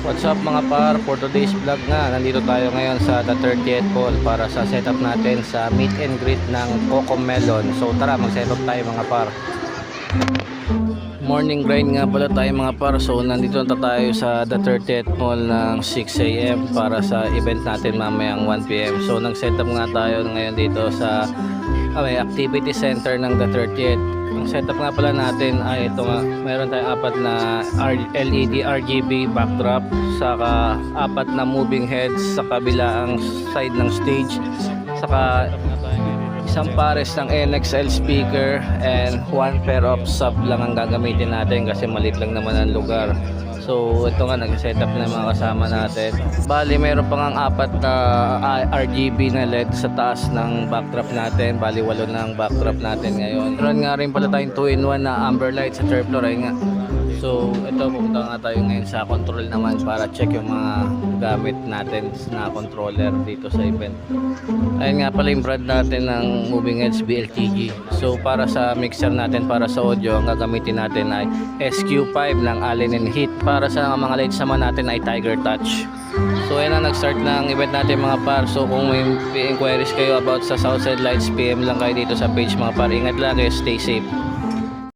What's up mga par, for today's vlog nga, nandito tayo ngayon sa the 30th call para sa setup natin sa meet and greet ng Cocomelon. So tara, mag setup tayo mga par. Morning grind nga pala tayo mga par. So nandito na tayo sa the 30th call ng 6 AM para sa event natin mamayang 1 PM. So nag setup nga tayo ngayon dito sa may activity center ng the 30th. Ang setup nga pala natin ay ito nga, meron tayong apat na LED RGB backdrop, saka apat na moving heads sa kabilang side ng stage, saka isang pares ng NXL speaker, and one pair of sub lang ang gagamitin natin kasi maliit lang naman ang lugar. So ito nga, nag-setup na yung mga kasama natin. Bali meron pa nga apat na RGB na LED sa taas ng backdrop natin. Bali 8 na ang backdrop natin ngayon. Meron nga rin pala tayong 2-in-1 na amber light sa third floor nga. So ito, pupunta nga tayo ngayon sa control naman para check yung mga gamit natin na controller dito sa event. Ayun nga pala yung brand natin ng moving heads BLTG. So para sa mixer natin, para sa audio, ang gagamitin natin ay SQ5 ng Allen & Heath. Para sa mga lights naman natin ay Tiger Touch. So ayun na, nag-start na ang event natin mga par. So kung may inquiries kayo about sa Southside Lights, PM lang kayo dito sa page mga par. Ingat lang kayo, stay safe.